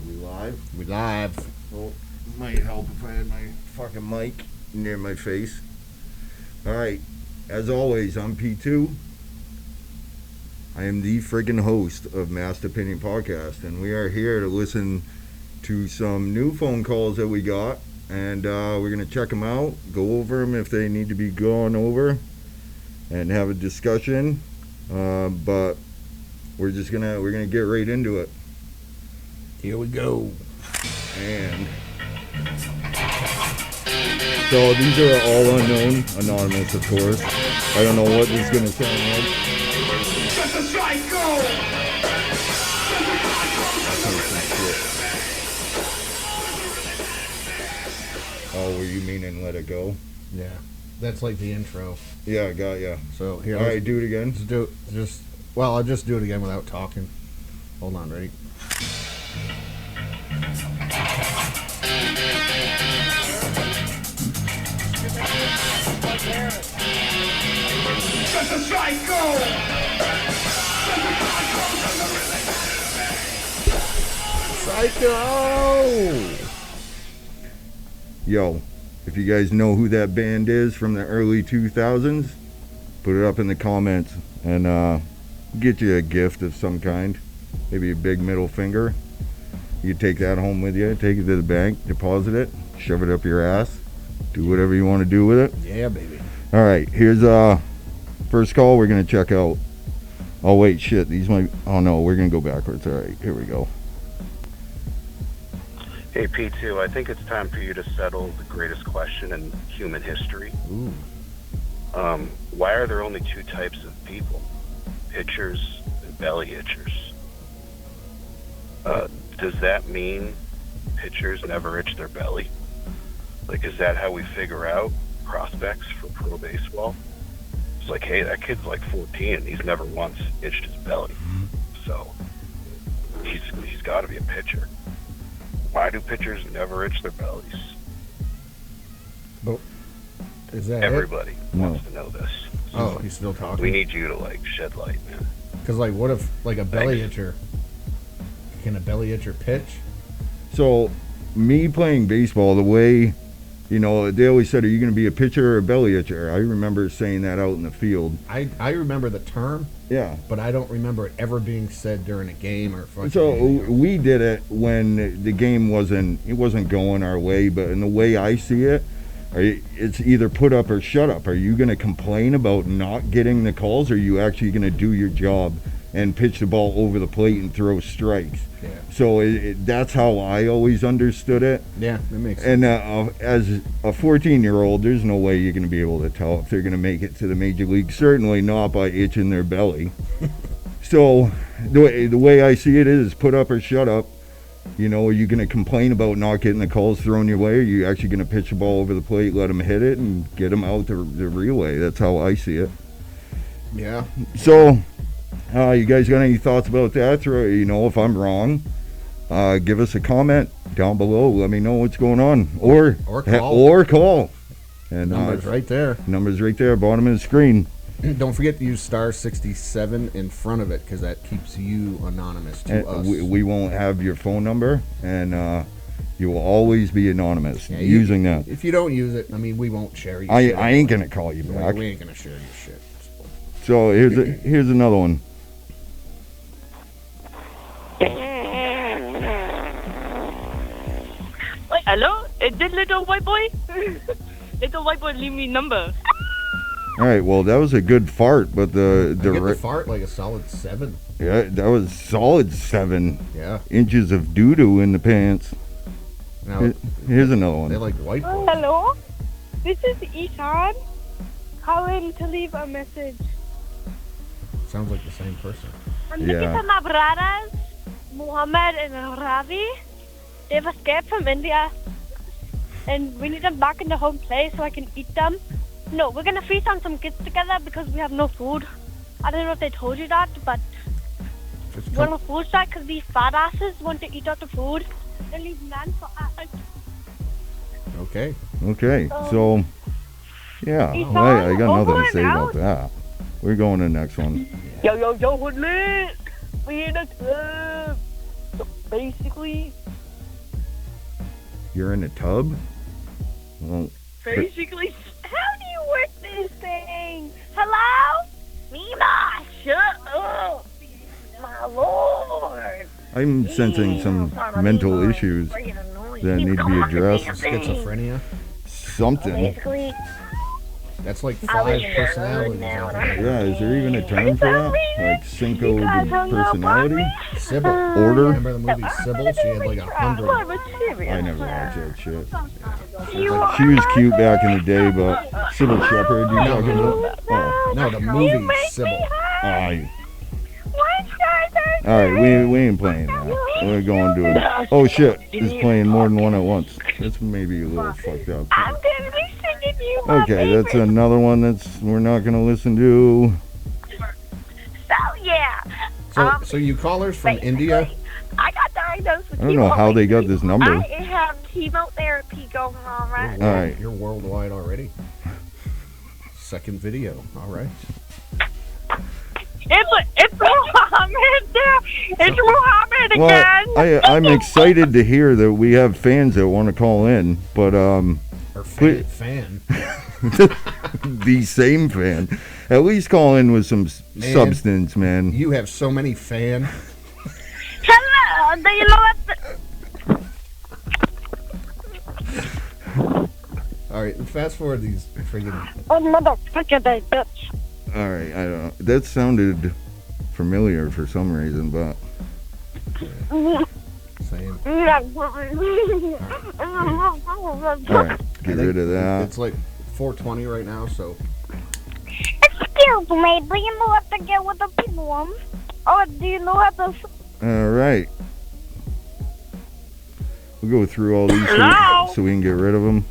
We live? We live. Well, might help if I had my fucking mic near my face. Alright, as always, I'm P2. I am the friggin' host of Master Opinion Podcast, and we are here to listen to some new phone calls that we got, and we're going to check them out, go over them if they need to be gone over, and have a discussion, but we're gonna get right into it. Here we go. And so these are all unknown, anonymous, of course. I don't know what this is gonna sound like. Let the strike go! Oh, were you meaning let it go? Yeah, that's like the intro. Yeah, I got ya. So here, all right, do it again. Let's do it. I'll just do it again without talking. Hold on, ready? Let the strike go! Psycho! Yo, if you guys know who that band is from the early 2000s, put it up in the comments and get you a gift of some kind. Maybe a big middle finger. You take that home with you, take it to the bank, deposit it, shove it up your ass, do whatever you want to do with it. Yeah, baby. All right, here's first call we're gonna check out. Oh wait, shit, these might. Oh no, we're gonna go backwards. All right, here we go. Hey P2, I think it's time for you to settle the greatest question in human history. Ooh. Why are there only two types of people? Pitchers and belly itchers. Does that mean pitchers never itch their belly? Like, is that how we figure out prospects for pro baseball? It's like, hey, that kid's like 14 and he's never once itched his belly. So he's got to be a pitcher. Why do pitchers never itch their bellies? But is that Everybody No. wants to know this. Oh, he's still talking. We need you to like shed light, man. Because like, what if like a belly Thanks. itcher? Can a belly itcher pitch? So, me playing baseball, the way, you know, they always said, "Are you going to be a pitcher or a belly itcher?" I remember saying that out in the field. I remember the term, Yeah. but I don't remember it ever being said during a game or fucking. So anything. we did it when the game wasn't going our way, but in the way I see it, it's either put up or shut up. Are you going to complain about not getting the calls, or are you actually going to do your job and pitch the ball over the plate and throw strikes? Yeah. So that's how I always understood it. Yeah, that makes sense. And as a 14-year-old, there's no way you're going to be able to tell if they're going to make it to the major league. Certainly not by itching their belly. So the way I see it is put up or shut up. You know, are you going to complain about not getting the calls thrown your way? Or are you actually going to pitch the ball over the plate, let them hit it, and get them out the relay? That's how I see it. Yeah. So, you guys got any thoughts about that? You know, if I'm wrong, give us a comment down below. Let me know what's going on. Or call. And Numbers right there. Numbers right there, bottom of the screen. Don't forget to use star 67 in front of it, because that keeps you anonymous to And us. we won't have your phone number, and you will always be anonymous Yeah, using that. If you don't use it, I mean, we won't share your I shit. ain't gonna call you We back. ain't gonna share your shit. So here's another one. Wait, hello? Is this little white boy? Little white boy, leave me number. All right, well that was a good fart, but I get the fart like a solid 7. yeah, that was solid 7 Yeah. inches of doo doo in the pants. Now Here's another they one. like white boys. Hello, this is Ishan calling to leave a message. Sounds like the same person. I'm Yeah. looking for my brothers, Muhammad and Ravi. They've escaped from India, and we need them back in the home place so I can eat them. No, we're gonna feast on some kids together because we have no food. I don't know if they told you that, but Just we're on come, a food strike because these fat asses want to eat out the food. They leave none for us. okay. Okay, so yeah, It's well, I got all nothing to over say now. about that. We're going to the next one. Yo, Woodley! We in a club! So basically, You're in a tub? Well, Basically, How do you work this thing? Hello? Mima, shut up. My lord. I'm sensing some mental issues that need to be addressed. Schizophrenia. Something. Basically, That's like 5 personalities. Yeah, is there even a term for that? Like Cinco de personality? Sybil. Order? Remember the movie Sybil? She had like 100. I never watched that shit. She was cute back in the day, but Sybil Shepherd, you talking about? Oh, No, the movie Sybil. alright. Alright, we ain't playing that. We're going to it. Oh shit, it's playing more than one at once. That's maybe a little fucked up. I'm gonna be singing you my Okay, that's favorite. another one we're not gonna listen to. So yeah. So you callers from India? I got diagnosed with I don't know how they got this number. I have chemotherapy going on right now. Alright. You're worldwide already. Second video. All right. It's Muhammad there. It's Muhammad again. Well, I'm excited to hear that we have fans that want to call in, but Or Wait. fan. the same fan, at least call in with some Man. substance, man. You have so many fan. Hello. Do you know what? All right, fast forward these friggin'. Oh motherfucker, they bitch. All right, I don't know. That sounded familiar for some reason, but Same. all right, get rid of that. It's like 4:20 right now, so Excuse me, do you know what to get with the people? Oh, do you know what to... All right, we'll go through all these so we can get rid of them.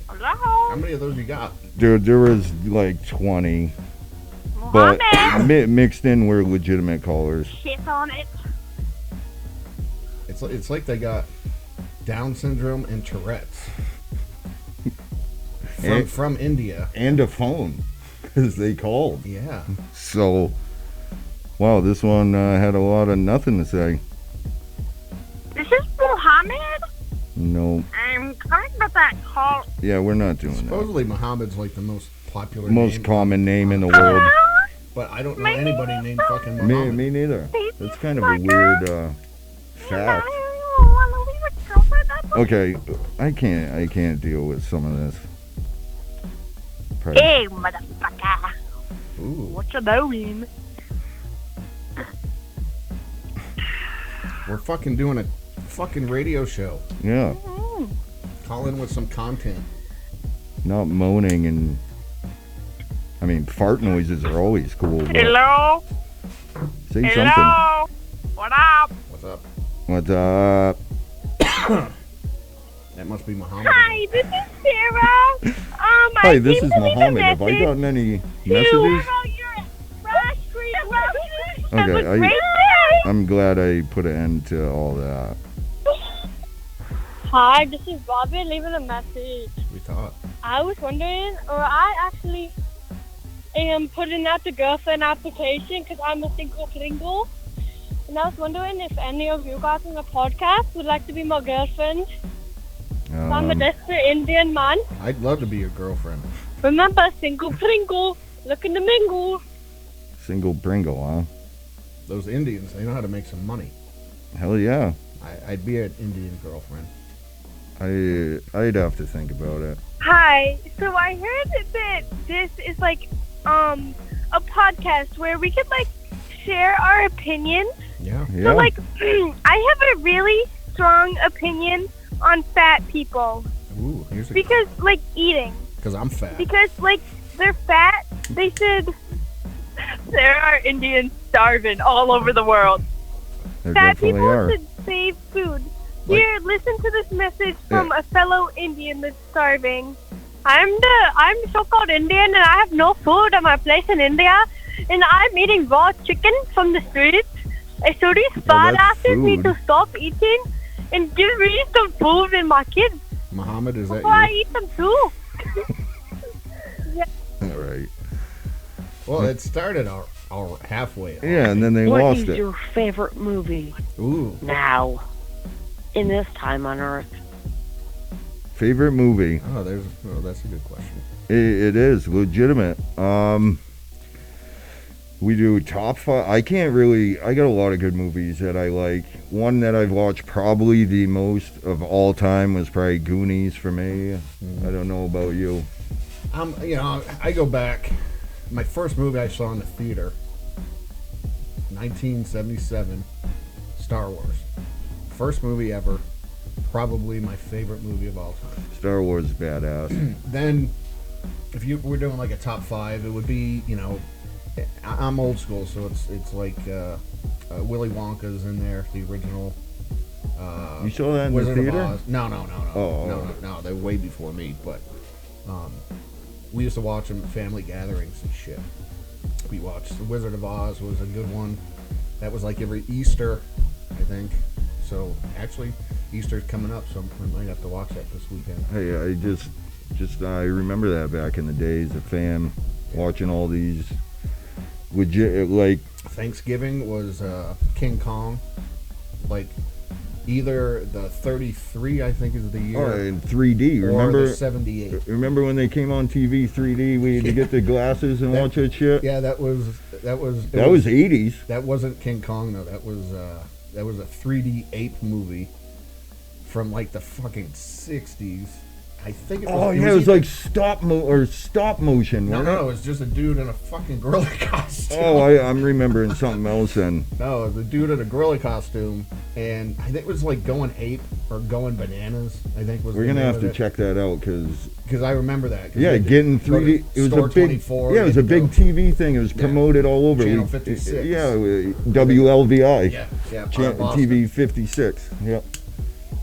how Hello? many of those you got? Dude, there was like 20, but Muhammad. mixed in were legitimate callers. Shit on it. It's like they got Down syndrome and Tourette's from India. And a phone, because they called. Yeah. So, wow, this one had a lot of nothing to say. This is Muhammad. No, I'm calling about that call. yeah, we're not doing that. Supposedly Muhammad's like the most popular Most name, common name in the world. but I don't know anybody named fucking Me, Muhammad. me neither. That's kind of a weird fact. Okay, I can't deal with some of this. Probably- Hey, motherfucker. Ooh, What you doing? we're fucking doing a fucking radio show. Yeah, Call in with some content. not moaning and. I mean, fart noises are always cool. But Hello? say something. Hello? What up? What's up? What's up? That must be Muhammad. Hi, this is Sarah. Hi, this is Muhammad. Have I gotten any messages? Okay, I'm glad I put an end to all that. Hi, this is Bobby leaving a message. We thought. I was wondering, or I actually am putting out the girlfriend application because I'm a single Pringle. And I was wondering if any of you guys on the podcast would like to be my girlfriend. I'm a desperate Indian man. I'd love to be your girlfriend. Remember, single Pringle, looking to mingle. Single Pringle, huh? Those Indians, they know how to make some money. Hell yeah. I'd be an Indian girlfriend. I'd have to think about it. Hi. So I heard that this is like a podcast where we could like share our opinions. Yeah. Yeah. So like I have a really strong opinion on fat people Ooh, here's a because like eating. because I'm fat. Because like they're fat, they should. There are Indians starving all over the world. There Fat definitely people are. should save food. Like- Here, listen to this message from a fellow Indian that's starving. I'm so-called Indian and I have no food at my place in India, and I'm eating raw chicken from the streets. So these fat that's asses need food. to stop eating and give me some food and my kids Muhammad, is that before I you? eat them too. All right. Well, it started our halfway. Yeah, and then they what lost is it. your favorite movie Ooh, now, in this time on Earth? Favorite movie? Oh, that's a good question. It is legitimate. We do top 5. I can't really. I got a lot of good movies that I like. One that I've watched probably the most of all time was probably Goonies for me. I don't know about you. I go back. My first movie I saw in the theater, 1977, Star Wars. First movie ever. Probably my favorite movie of all time. Star Wars is badass. Then, if you were doing like a top 5, it would be, I'm old school, so it's like Willy Wonka's in there, the original. You saw that in Wizard the of theater? Oz. No. Oh. No, they're way before me. But we used to watch them at family gatherings and shit. We watched The Wizard of Oz was a good one. That was like every Easter, I think. So actually, Easter's coming up, so I might have to watch that this weekend. Hey, I remember that back in the days, the fam watching all these legit, like Thanksgiving was King Kong, like either the 33, I think is the year, in 3D. or Remember the 78. Remember when they came on TV 3D? We had to get the glasses and watch that shit. Yeah, that was 80s. That wasn't King Kong though. That was a 3D ape movie from like the fucking 60s. I think it was. Oh yeah, it was like stop motion. No, wasn't it? it was just a dude in a fucking gorilla costume. Oh, I'm remembering something else then. No, the dude in a gorilla costume, and I think it was like going ape or going bananas. I think was. We're gonna have to check that out because I remember that. Yeah, getting 3D. It was a big. 24, Yeah, it was a big TV thing. It was promoted all over. Channel 56. Yeah, WLVI. Yeah. TV 56. Yep.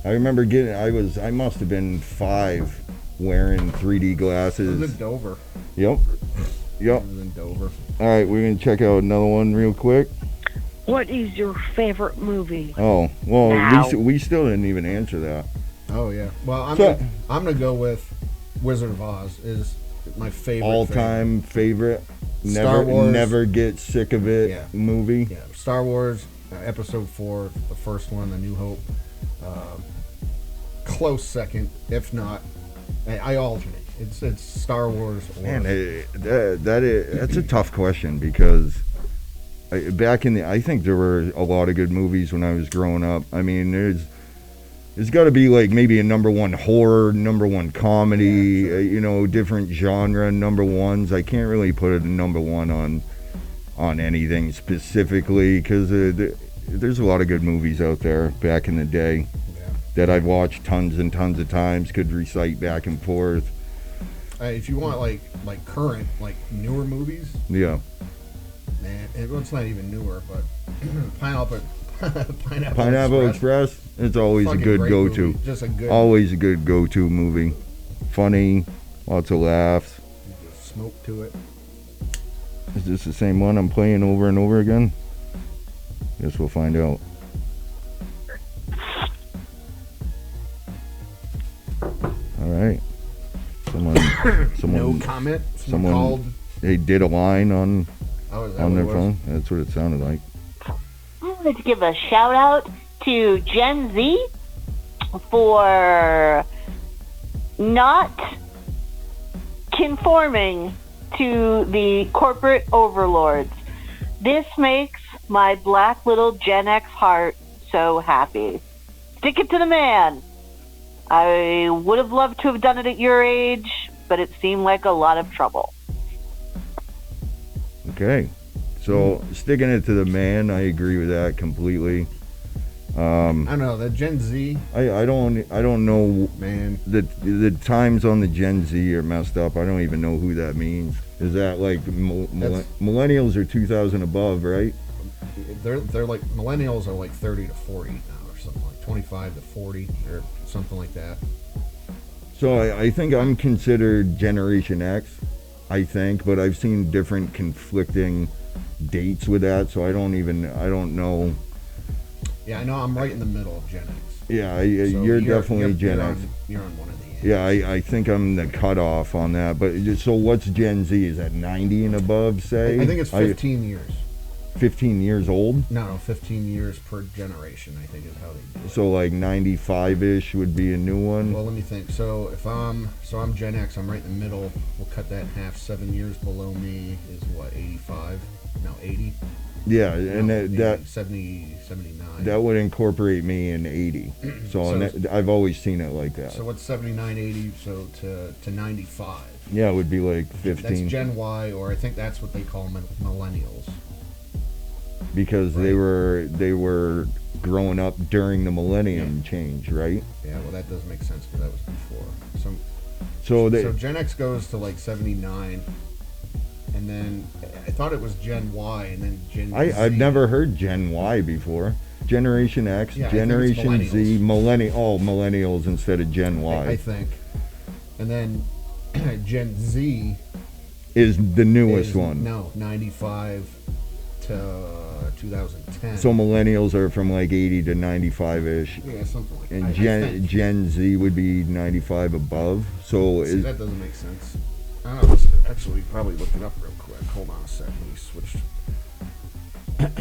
I remember I must have been 5 wearing 3D glasses. It was in Dover. Yep. It was in Dover. All right, we're going to check out another one real quick. What is your favorite movie? Oh, well, Now. we still didn't even answer that. Oh, yeah. Well, I'm going to go with Wizard of Oz is my favorite. All-time favorite. Star Wars. Never get sick of it movie. Yeah, Star Wars, Episode 4, the first one, A New Hope. Close second, if not. I alternate. It's Star Wars. Man, that's a tough question because I think there were a lot of good movies when I was growing up. I mean, there's got to be like maybe a number one horror, number one comedy, different genre number ones. I can't really put a number one on anything specifically because there's a lot of good movies out there back in the day that I've watched tons and tons of times, could recite back and forth. If you want like current, like newer movies, Yeah. man, it's not even newer, but Pineapple Express, it's always a Fucking good great go-to. movie. Just a good. Always a good go-to movie. Funny, lots of laughs. Smoke to it. Is this the same one I'm playing over and over again? Guess we'll find out. All right. Someone No comment. someone called. they did a line on Is that on what their it was? phone. That's what it sounded like. I'd like to give a shout out to Gen Z for not conforming to the corporate overlords. This makes my black little Gen X heart so happy. Stick it to the man. I would have loved to have done it at your age, but it seemed like a lot of trouble. Okay. So sticking it to the man, I agree with that completely. I don't know, the Gen Z, I don't know. man. The times on the Gen Z are messed up. I don't even know who that means. Is that like millennials are 2000 above, right? They're like, millennials are like 30 to 40 now or something, like 25 to 40 or something like that. So I think I'm considered Generation X, I think, but I've seen different conflicting dates with that, so I don't know. Yeah, I know I'm right in the middle of Gen X. Yeah, So you're definitely Gen X. You're on one of the ends. Yeah, I think I'm the cutoff on that. But so what's Gen Z? Is that 90 and above, say? I think it's 15 years. 15 years old. No, 15 years per generation, I think is how they do it. So like 95-ish would be a new one. Well, let me think. So if I'm Gen X, I'm right in the middle. We'll cut that in half. 7 years below me is what, 85? No, 80. Yeah, and No, that 70, 79. that would incorporate me in 80. So, I've always seen it like that. So what's 79, 80? So to 95. Yeah, it would be like That's 15 Gen Y, or I think that's what they call millennials. because they were growing up during the millennium change, right? Yeah, well that does make sense because that was before. So Gen X goes to like 79, and then I thought it was Gen Y, and then Gen Z. I've never heard Gen Y before. Generation X, Yeah, I think it's Generation Z, millennials. millennials instead of Gen Y I think. And then Gen Z is the newest is, one. No, 95 to 2010. So millennials are from like 80 to 95-ish. Yeah, something like that. And I think. Gen Z would be 95 above. So See, that doesn't make sense. I don't know. Let's actually probably look it up real quick. Hold on a second. Let me switch. Let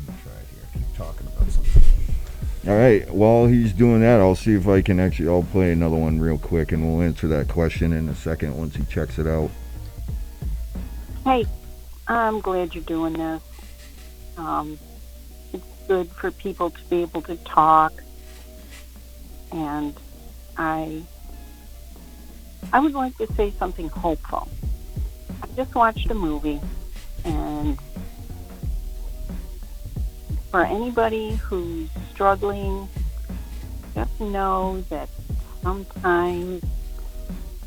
me try it here. Keep talking about something. all right. While he's doing that, I'll see if I can I'll play another one real quick, and we'll answer that question in a second once he checks it out. Hey, I'm glad you're doing this. It's good for people to be able to talk, and I would like to say something hopeful. I just watched a movie, and for anybody who's struggling, just know that sometimes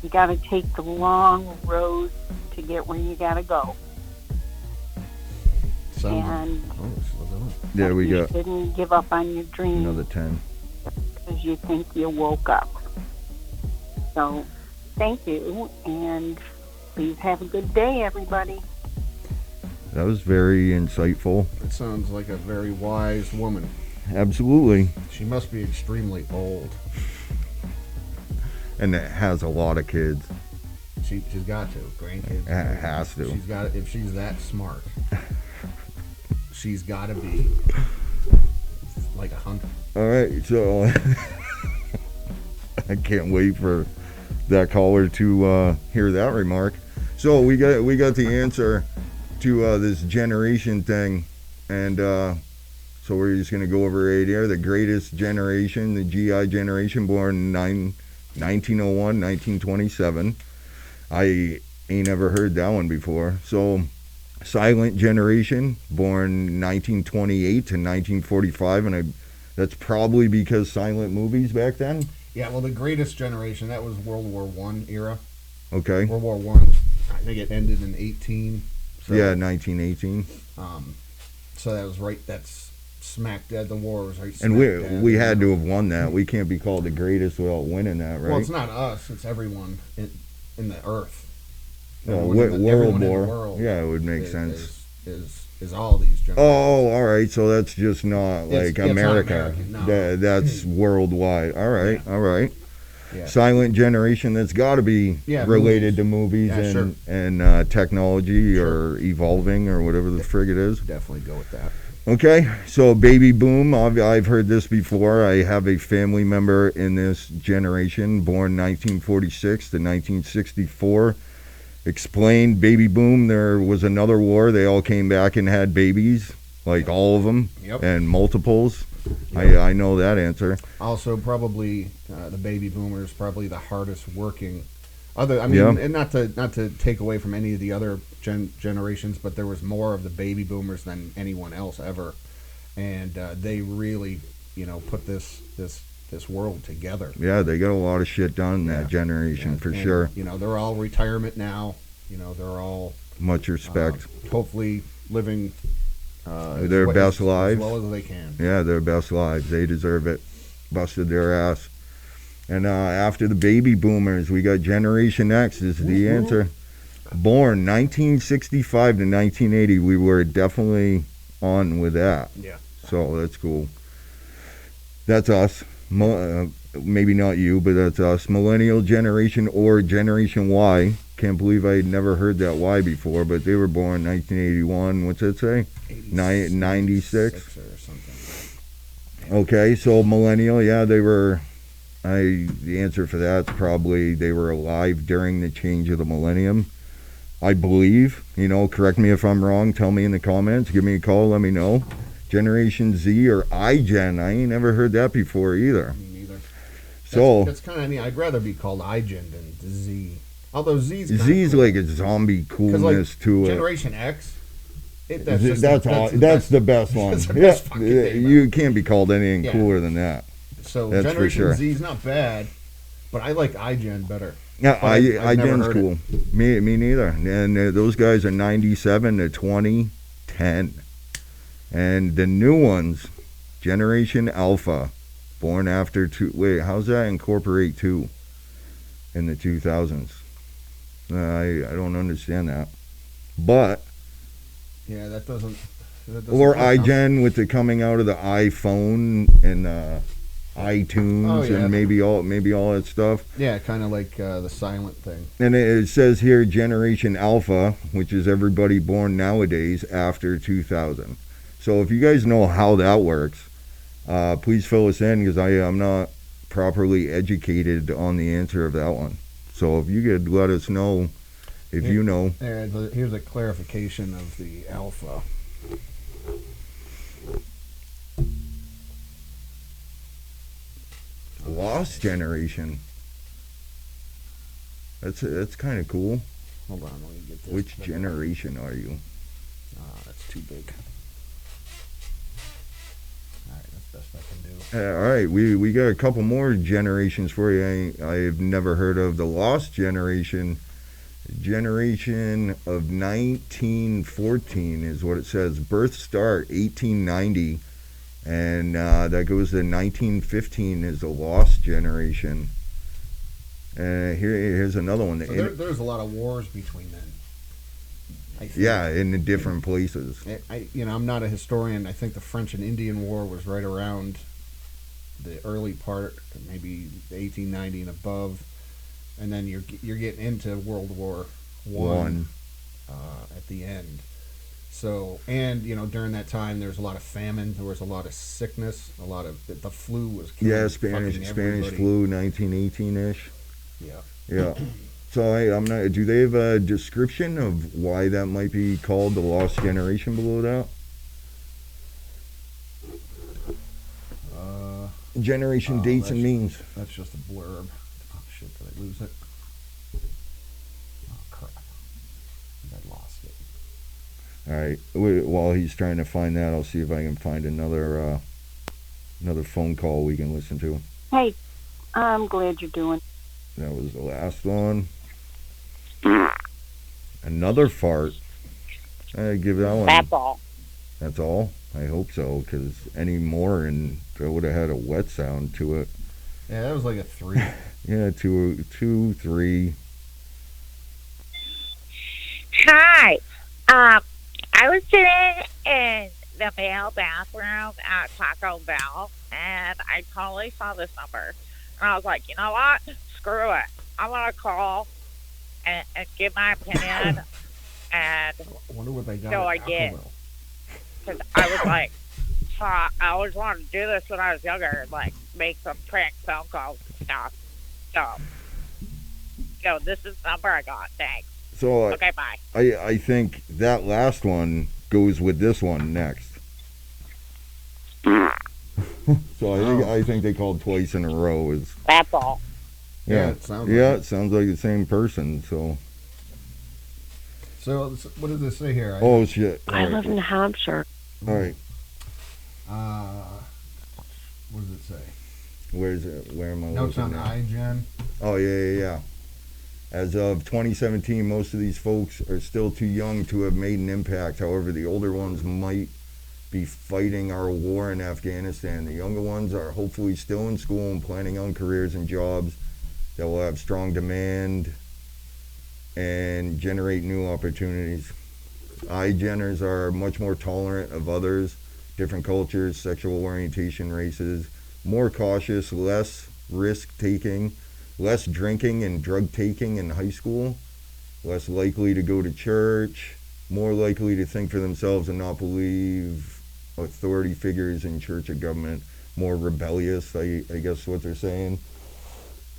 you got to take the long road to get where you got to go. And Yeah, we you got shouldn't give up on your dreams another 10. because you think you woke up. So, thank you, and please have a good day, everybody. That was very insightful. It sounds like a very wise woman. Absolutely. She must be extremely old. And it has a lot of kids. She's got to. Grandkids. It has to. She's got. If she's that smart, she's got to be like 100. All right, so I can't wait for that caller to hear that remark. So we got the answer to this generation thing, and so we're just gonna go over it here. The greatest generation, the GI generation, born 1901, 1927. I ain't ever heard that one before. So silent generation, born 1928 to 1945, and that's probably because silent movies back then. Yeah, well, the greatest generation, that was World War I era. Okay. World War I, I think it ended in 18. So, Yeah, 1918. So that was right, that's smack dead. The war was right smack And dead. we had to have won that. We can't be called the greatest without winning that, right? Well, it's not us, it's everyone in the earth. World Everyone in the War. world Yeah, it would make sense. Is all these generations. Oh, all right. So that's just not like It's not America. American, no. That's worldwide. All right, Yeah. all right. Yeah. Silent generation. That's got to be related to movies Yeah, sure. and technology or evolving or whatever the frig it is. Definitely go with that. Okay, so baby boom. I've heard this before. I have a family member in this generation, born 1946 to 1964. Explained baby boom. There was another war. They all came back and had babies, like all of them, and multiples. Yep. I know that answer. Also, probably the baby boomers, probably the hardest working. And not to take away from any of the other generations, but there was more of the baby boomers than anyone else ever, and they really, put this world together. Yeah, they got a lot of shit done in that generation for sure. They're all retirement now. They're all much respect. Hopefully living their best lives as well as they can. Yeah, their best lives. They deserve it. Busted their ass. And after the baby boomers, we got Generation X is the answer. Born 1965 to 1980. We were definitely on with that. Yeah. So that's cool. That's us. maybe not you, but that's us, millennial generation or Generation Y. Can't believe I had never heard that Y before, but they were born 1981. What's that say? 96 or something. Okay, so millennial, yeah, they were. The answer for that's probably they were alive during the change of the millennium. I believe. Correct me if I'm wrong. Tell me in the comments. Give me a call. Let me know. Generation Z or iGen. I ain't never heard that before either. Me neither. So that's kind of neat. I'd rather be called iGen than Z. Although Z's cool. Like a zombie coolness to it. Generation X. That's the best one. That's the best fucking name, you can't be called anything cooler than that. So that's Generation for sure. Z is not bad, but I like iGen better. Yeah, iGen's cool. Me neither. And those guys are 97 to 2010. And the new ones, Generation Alpha, born after wait, how's that incorporate 2 in the 2000s? I don't understand that. But yeah, that doesn't or iGen with the coming out of the iPhone and iTunes and maybe all that stuff. Yeah, kind of like the silent thing. And it says here Generation Alpha, which is everybody born nowadays after 2000. So if you guys know how that works, please fill us in because I'm not properly educated on the answer of that one. So if you could let us know if you know. Here's a clarification of the alpha. Lost Generation. That's kind of cool. Hold on, let me get this. Which generation are you? That's too big. All right, that's best I can do. All right, we got a couple more generations for you. I've never heard of the Lost Generation. Generation of 1914 is what it says. Birth start 1890, and that goes to 1915 is the Lost Generation. Here's another one. So there's a lot of wars between then. Yeah, in the different places. I'm not a historian. I think the French and Indian War was right around the early part, maybe 1890 and above. And then you're getting into World War One at the end. So, and during that time there was a lot of famine, there was a lot of sickness, a lot of the flu was killing Spanish everybody. flu 1918-ish. Yeah. So I'm not. Do they have a description of why that might be called the Lost Generation below that? Generation dates and means. That's just a blurb. Did I lose it? Oh crap! I lost it. All right. While he's trying to find that, I'll see if I can find another phone call we can listen to. Hey, I'm glad you're doing. That was the last one. Another fart. I give that one. That's all. That's all. I hope so, because any more and I would have had a wet sound to it. Yeah, that was like a 3. Yeah, 2, 3. Hi. I was sitting in the male bathroom at Taco Bell, and I totally saw this number. And I was like, you know what? Screw it. I'm going to call and give my opinion. And I wonder what they got. so I did. Because I was like, I always wanted to do this when I was younger, like make some prank phone calls and stuff. So this is the number I got. Thanks. So okay, bye. I think that last one goes with this one next. So I think they called twice in a row. That's all. Yeah, it sounds it sounds like the same person. So what does this say here? Oh shit! I live in Hampshire. All right. What does it say? Where is it? Where am I? Notes on iGen. Oh yeah. As of 2017, most of these folks are still too young to have made an impact. However, the older ones might be fighting our war in Afghanistan. The younger ones are hopefully still in school and planning on careers and jobs that will have strong demand and generate new opportunities. iGeners are much more tolerant of others, different cultures, sexual orientation, races, more cautious, less risk taking, less drinking and drug taking in high school, less likely to go to church, more likely to think for themselves and not believe authority figures in church or government, more rebellious, I guess what they're saying.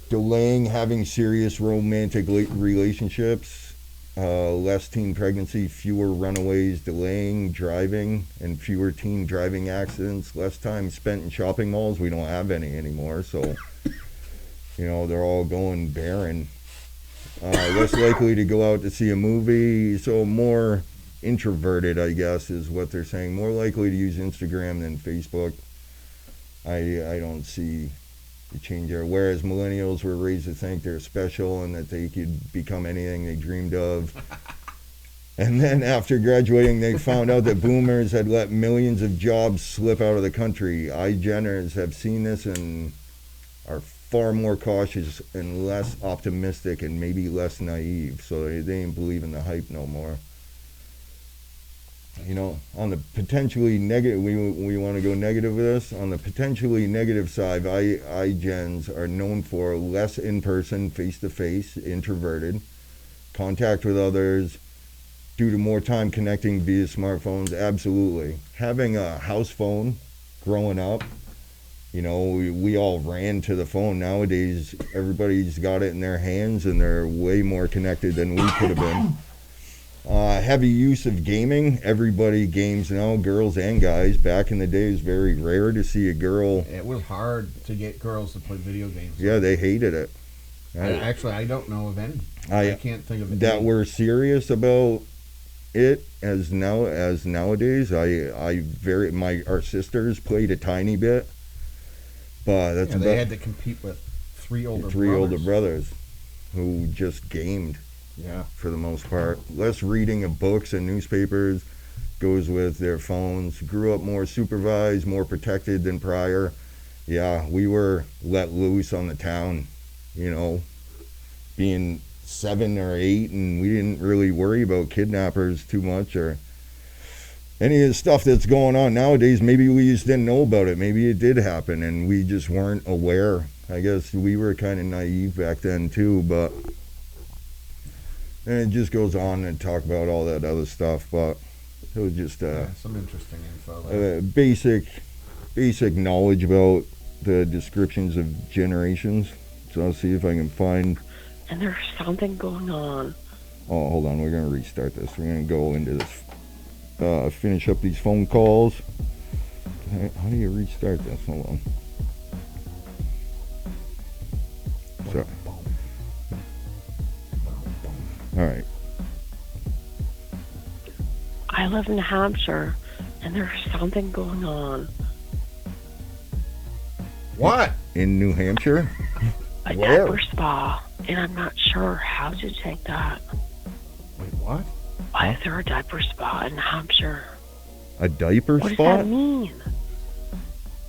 Delaying having serious romantic relationships, less teen pregnancy, fewer runaways, delaying driving, and fewer teen driving accidents, less time spent in shopping malls. We don't have any anymore, so, you know, they're all going barren. Less likely to go out to see a movie, so more introverted, I guess, is what they're saying. More likely to use Instagram than Facebook. I don't see the change there. Whereas millennials were raised to think they're special and that they could become anything they dreamed of. And then after graduating, they found out that boomers had let millions of jobs slip out of the country. iGeners have seen this and are far more cautious and less optimistic and maybe less naive. So they ain't believe in the hype no more. You know, on the potentially negative, we want to go negative with this. On the potentially negative side, iGens are known for less in-person, face-to-face, introverted, contact with others, due to more time connecting via smartphones. Absolutely. Having a house phone growing up, you know, we all ran to the phone. Nowadays, everybody's got it in their hands and they're way more connected than we could have been. Heavy use of gaming. Everybody games now, girls and guys. Back in the day, it was very rare to see a girl. It was hard to get girls to play video games. Yeah, they hated it. I don't know of any. I can't think of any. That were serious about it as nowadays. Our sisters played a tiny bit, but that's they had to compete with three older brothers who just gamed. Yeah, for the most part. Less reading of books and newspapers, goes with their phones. Grew up more supervised, more protected than prior. Yeah, we were let loose on the town, you know, being 7 or 8, and we didn't really worry about kidnappers too much or any of the stuff that's going on nowadays. Maybe we just didn't know about it. Maybe it did happen and we just weren't aware. I guess we were kind of naive back then too, but and it just goes on and talk about all that other stuff, but it was just some interesting info there. Basic knowledge about the descriptions of generations. So I'll see if I can find. And there's something going on. Oh, hold on. We're going to restart this. We're going to go into this. Finish up these phone calls. How do you restart this? Hold on. So. All right. I live in Hampshire, and there's something going on. What? In New Hampshire? A diaper spa, and I'm not sure how to take that. Wait, what? Why is there a diaper spa in Hampshire? A diaper spot? What does that mean?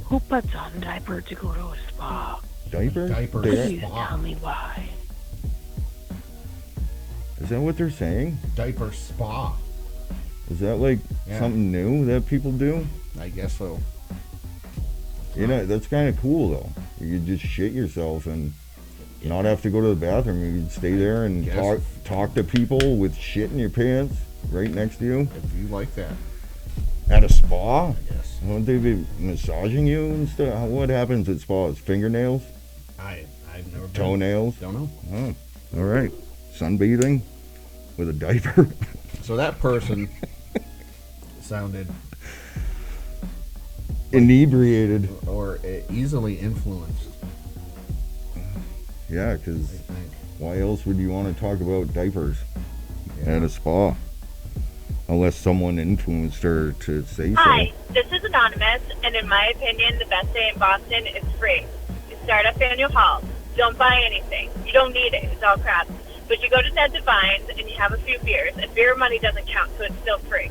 Who puts on a diaper to go to a spa? Diaper Please spa. tell me why. Is that what they're saying? Diaper spa. Is that like something new that people do? I guess so. You know, that's kind of cool though. You could just shit yourself and not have to go to the bathroom. You could stay there and talk to people with shit in your pants right next to you. If you like that. At a spa? I guess. Won't they be massaging you and stuff? What happens at spas? Fingernails? I've never been. Toenails? Don't know. Oh, all right. Sunbathing with a diaper. So that person sounded inebriated or easily influenced. Yeah, because why else would you want to talk about diapers at a spa? Unless someone influenced her to say so. Hi, this is Anonymous, and in my opinion, the best day in Boston is free. You start at Faneuil Hall. Don't buy anything. You don't need it. It's all crap. But you go to Ned Devine's and you have a few beers, and beer money doesn't count, so it's still free.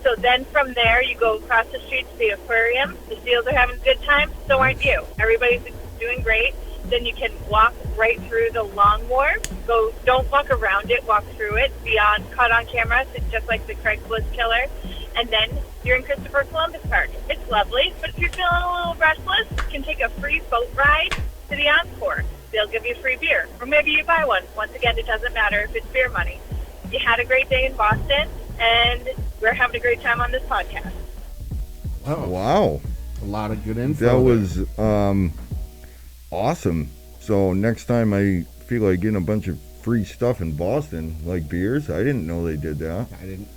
So then from there, you go across the street to the aquarium. The seals are having a good time, so aren't you. Everybody's doing great. Then you can walk right through the Long Wharf. Don't walk around it, walk through it. Caught on camera, just like the Craigslist killer. And then you're in Christopher Columbus Park. It's lovely, but if you're feeling a little restless, you can take a free boat ride to the Encore. They'll give you free beer. Or maybe you buy one. Once again, it doesn't matter if it's beer money. You had a great day in Boston, and we're having a great time on this podcast. Wow. A lot of good info. That was awesome. So next time I feel like getting a bunch of free stuff in Boston, like beers. I didn't know they did that. I didn't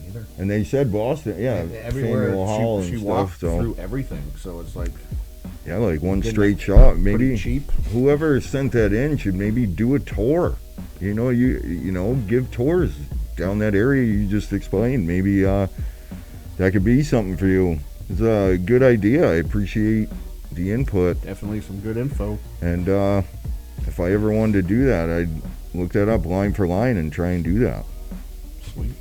either. And they said Boston, everywhere Faneuil Hall she and walked stuff. So through everything, so it's like like one getting straight it shot. Maybe pretty cheap. whoever sent that in should maybe do a tour. You know, give tours down that area you just explained. Maybe that could be something for you. It's a good idea. I appreciate the input. Definitely some good info. And if I ever wanted to do that, I'd look that up line for line and try and do that. Sweet.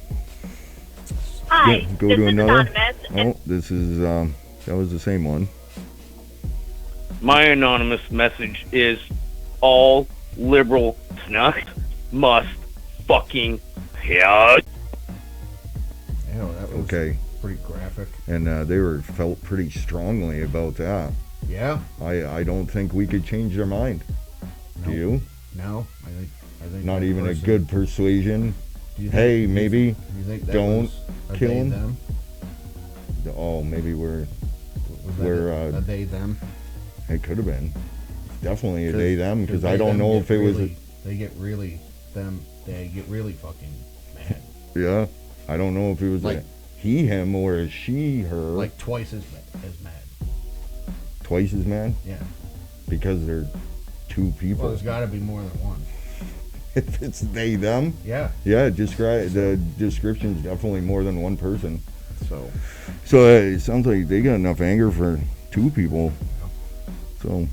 Hi, Go this to is another. Anonymous. Oh, this is that was the same one. My anonymous message is all liberal snuffed must fucking pay. Yeah, that was Okay. pretty graphic. And they felt pretty strongly about that. Yeah. I don't think we could change their mind. Do you? No, I think Not that even a person- good persuasion. Do you Hey, think- maybe you think that don't was a kill they, him. them? Oh, maybe Was that we're a they them? it could have been definitely a they them because I they, don't them know get if it was really, they get really them. They get really fucking mad. yeah. I don't know if it was Like- a he him or a she her. Like twice as mad. Twice as mad Yeah. because they're two people. Well, there's got to be more than one. If it's they them. Yeah. Yeah, the description's definitely more than one person. So it sounds like they got enough anger for two people. So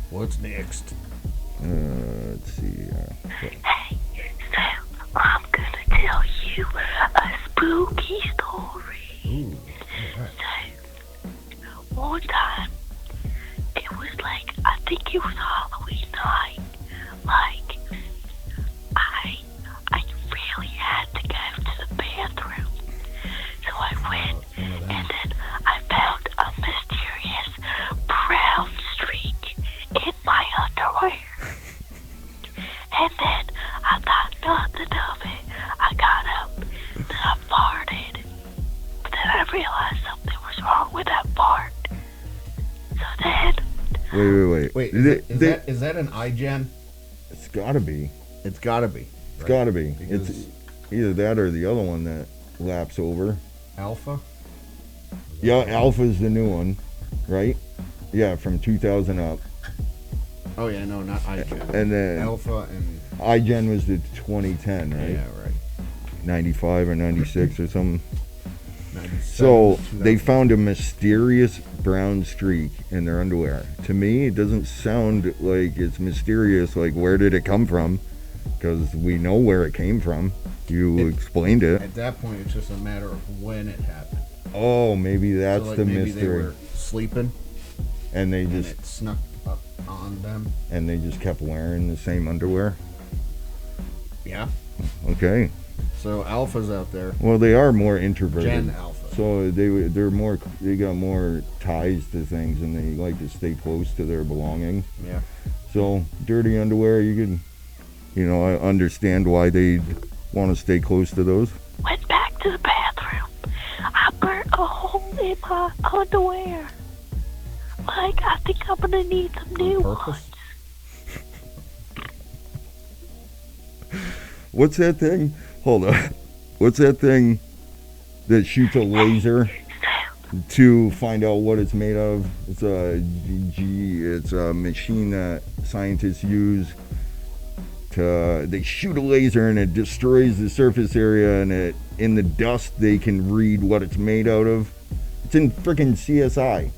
what's next? Let's see. Hey, so I'm gonna tell you a spooky story. Ooh. So one time, it was like, I think it was Halloween night. Like, I really had to go to the bathroom. So I went, and then I found a mysterious brown streak in my underwear. And then I thought nothing of it. I got up, then I farted. But then I realized something was wrong with that fart. So then... Wait. Is that an iGen? It's gotta be. It's gotta be. It's gotta be. Because It's either that or the other one that laps over. Alpha? Yeah, Alpha's the new one, right? Yeah, from 2000 up. Oh yeah, no, not iGen. And then Alpha and iGen was the 2010, right? yeah, right. 95 or 96 or something. 97, So 2000. they found a mysterious brown streak in their underwear. To me, it doesn't sound like it's mysterious. Like, where did it come from? Because we know where it came from. You explained it. At that point, it's just a matter of when it happened. Oh, maybe that's So, like, the maybe mystery. They were sleeping, And they and just it snuck up on them. kept wearing the same underwear. Yeah. Okay. So Alpha's out there. Well, they are more introverted. Gen Alpha. So they got more ties to things, and they like to stay close to their belongings. Yeah. So dirty underwear, you can, I understand why they want to stay close to those. Went back to the bathroom. I burnt a hole in my underwear. Like, I think I'm gonna need some new ones. What's that thing? Hold on. What's that thing that shoots a laser to find out what it's made of? It's a machine that scientists use to. They shoot a laser and it destroys the surface area, and in the dust they can read what it's made out of. It's in freaking CSI.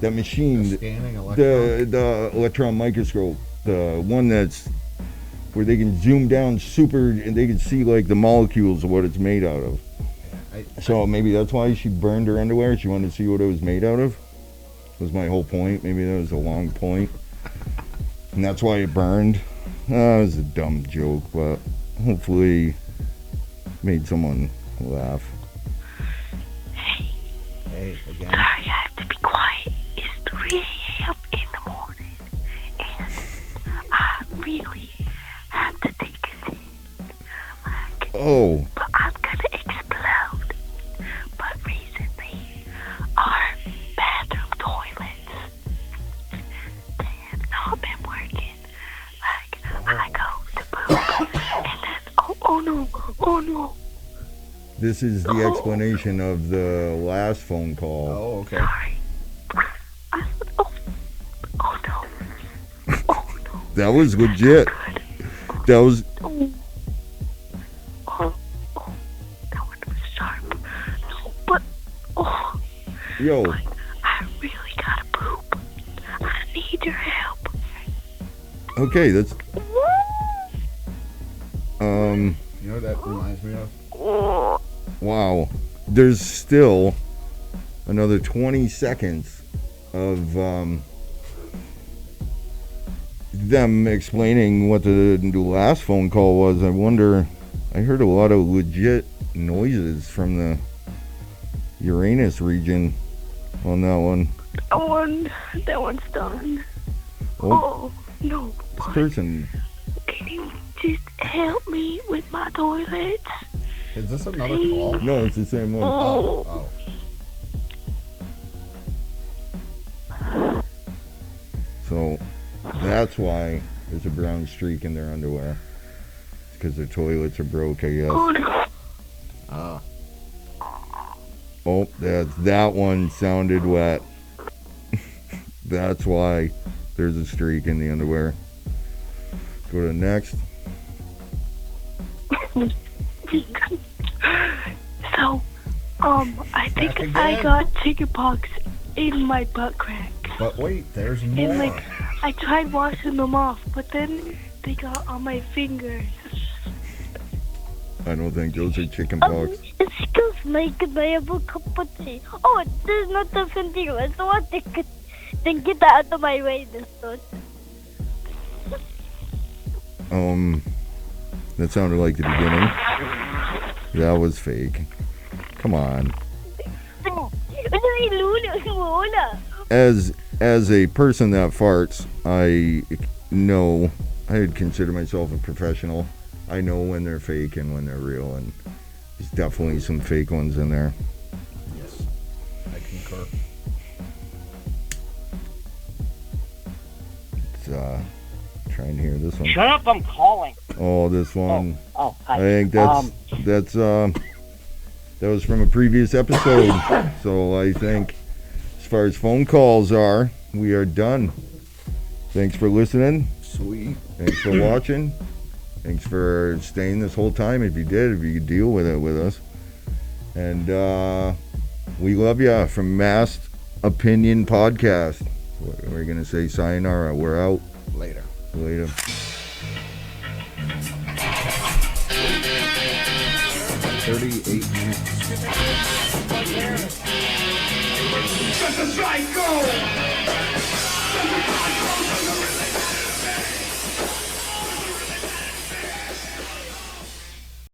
That machine, scanning electron? the electron microscope, the one that's where they can zoom down super and they can see like the molecules of what it's made out of. So maybe that's why she burned her underwear. She wanted to see what it was made out of. Was my whole point. Maybe that was a long point, and that's why it burned. It was a dumb joke, but hopefully made someone laugh. Hey, again. Sorry, I have to be quiet. It's 3 a.m. This is the explanation of the last phone call. Oh, okay. Sorry. Oh no. Oh no. That was legit. That was. Oh, that one was sharp. No, but Yo. but I really gotta poop. I need your help. Okay, that's. You know what that reminds me of? Wow. There's still another 20 seconds of them explaining what the last phone call was. I wonder. I heard a lot of legit noises from the Uranus region on that one. That one's done. Oh, No. this person. Can you just help me with my toilets? Is this another call? No, it's the same one. Oh. So that's why there's a brown streak in their underwear. It's because their toilets are broke, I guess. Oh, that one sounded wet. That's why there's a streak in the underwear. Go to the next. So, I think Back I again? got chickenpox in my butt crack. But wait, there's more. And like, I tried washing them off, but then they got on my fingers. I don't think those are chicken pox. Excuse me, can I have a cup of tea? Oh, there's not nothing else. So I then get out of my way this time. That sounded like the beginning. That was fake. Come on. As a person that farts, I know I'd consider myself a professional. I know when they're fake and when they're real, and there's definitely some fake ones in there. Yes, I concur. Let's try and hear this one. Shut up, I'm calling. Oh, this one. Oh, hi. I think that was from a previous episode. So I think as far as phone calls are, we are done. Thanks for listening. Sweet. Thanks for watching. Thanks for staying this whole time. If you could deal with it with us. And we love ya from Masked Opinion Podcast. We're going to say sayonara. We're out. Later. 38 minutes. Just a psycho!